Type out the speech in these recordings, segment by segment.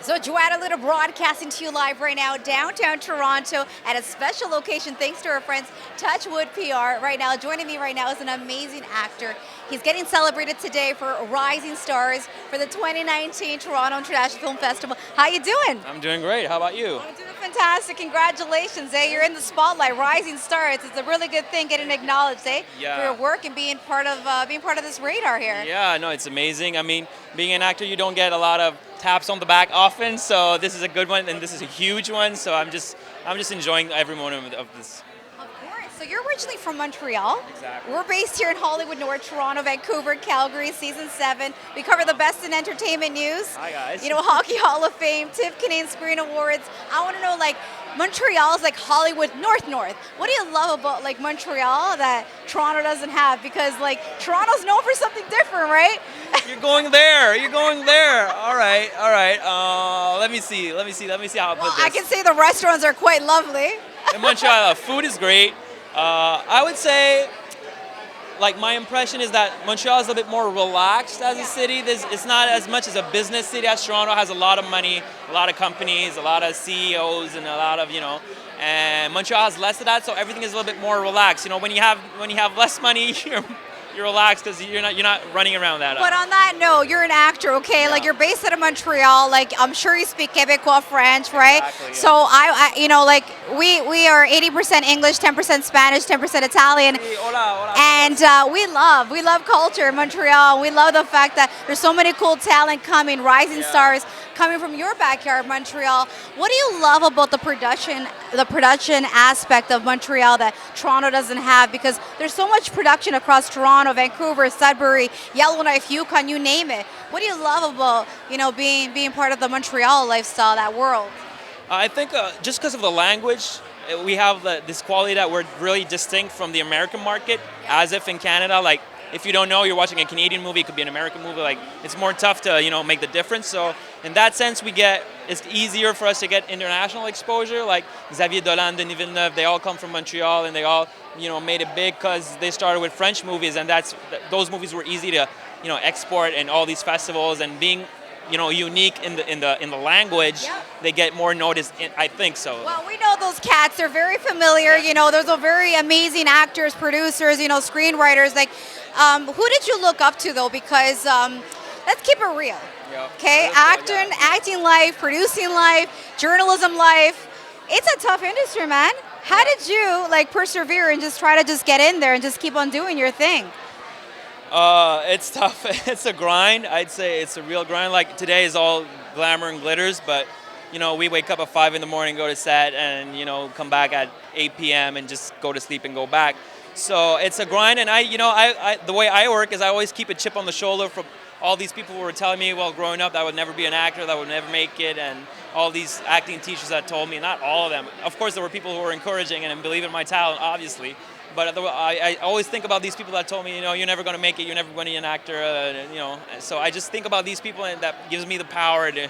So Joanna Little broadcasting to you live right now, downtown Toronto at a special location thanks to our friends Touchwood PR. Right now, joining me right now is an amazing actor. He's getting celebrated today for Rising Stars for the 2019 Toronto International Film Festival. How you doing? I'm doing great. How about you? I'm doing fantastic. Congratulations, eh? You're in the spotlight, Rising Stars. It's a really good thing getting acknowledged, eh? Yeah. For your work and being part of this radar here. Yeah, no, it's amazing. I mean, being an actor, you don't get a lot of taps on the back often, so this is a good one, and this is a huge one. So I'm just enjoying every moment of this. Of course. So you're originally from Montreal. Exactly. We're based here in Hollywood North, Toronto, Vancouver, Calgary, Season 7. We cover the best in entertainment news. Hi, guys. You know, Hockey Hall of Fame, TIFF Canadian Screen Awards. I want to know, like, Montreal's like Hollywood North. What do you love about like Montreal that Toronto doesn't have? Because like Toronto's known for something different, right? You're going there. You're going there. All right. All right. Let me see how I put this. I can say the restaurants are quite lovely. In Montreal, food is great. I would say, like, my impression is that Montreal is a bit more relaxed as a city. It's not as much as a business city as Toronto. Has a lot of money, a lot of companies, a lot of CEOs, and a lot of, and Montreal has less of that, so everything is a little bit more relaxed. When you have less money, you're relaxed because you're not running around that. But on that note, you're an actor, okay? Yeah. Like you're based out of Montreal. Like I'm sure you speak Quebecois French, right? Exactly, yeah. So like we are 80% English, 10% Spanish, 10% Italian, Hey, hola. and we love culture in Montreal. We love the fact that there's so many cool talent coming, rising stars coming from your backyard, Montreal. What do you love about the production aspect of Montreal that Toronto doesn't have? Because there's so much production across Toronto, Vancouver, Sudbury, Yellowknife, Yukon, you name it. What do you love about being part of the Montreal lifestyle, that world? I think just because of the language, we have this quality that we're really distinct from the American market, as if in Canada, like, if you don't know, you're watching a Canadian movie, it could be an American movie, like, it's more tough to, make the difference. So in that sense, it's easier for us to get international exposure, like Xavier Dolan, Denis Villeneuve, they all come from Montreal, and they all, made it big because they started with French movies, and those movies were easy to, export in all these festivals, and being, unique in the language, they get more noticed, I think so. Well, we know those cats. They're very familiar. Those are very amazing actors, producers, screenwriters. Like, who did you look up to, though? Because let's keep it real. Okay, acting life, producing life, journalism life. It's a tough industry, man. How did you persevere and just try to get in there and just keep on doing your thing? It's tough. It's a grind. I'd say it's a real grind. Like today is all glamour and glitters, but we wake up at 5 a.m, go to set, and come back at 8 p.m. and just go to sleep and go back. So it's a grind, and I the way I work is I always keep a chip on the shoulder from all these people who were telling me, well, growing up, that I would never be an actor, that I would never make it, and all these acting teachers that told me, not all of them. Of course, there were people who were encouraging and believing in my talent, obviously. But I always think about these people that told me, you're never going to make it, you're never going to be an actor, So I just think about these people, and that gives me the power to.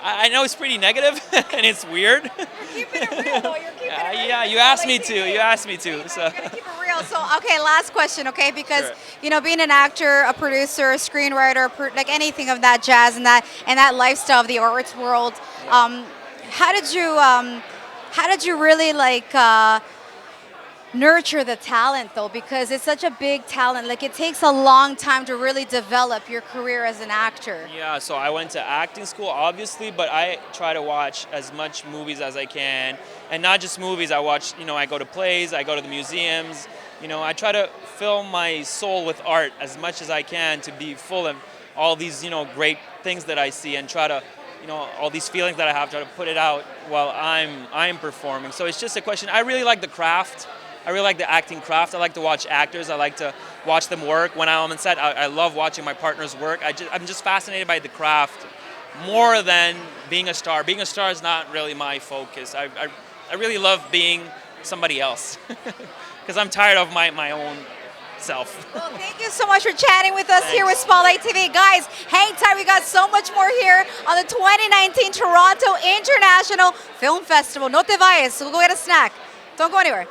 I know it's pretty negative, and it's weird. You're keeping it real, though. You're keeping it real. Yeah, you asked me to. You asked me to. You So. gotta keep it real. So, okay, last question, okay? Because Sure. being an actor, a producer, a screenwriter, like anything of that jazz and that lifestyle of the arts world, how did you really nurture the talent, though? Because it's such a big talent. Like, it takes a long time to really develop your career as an actor. Yeah, so I went to acting school, obviously, but I try to watch as much movies as I can. And not just movies, I watch, I go to plays, I go to the museums. I try to fill my soul with art as much as I can to be full of all these, great things that I see, and try to, all these feelings that I have, try to put it out while I'm performing. So it's just a question. I really like the craft. I really like the acting craft. I like to watch actors. I like to watch them work. When I'm on set, I love watching my partners work. I'm just fascinated by the craft more than being a star. Being a star is not really my focus. I really love being somebody else because I'm tired of my own self. Well, thank you so much for chatting with us here with Spotlight TV. Guys, hang tight. We got so much more here on the 2019 Toronto International Film Festival. No te vayas. We'll go get a snack. Don't go anywhere.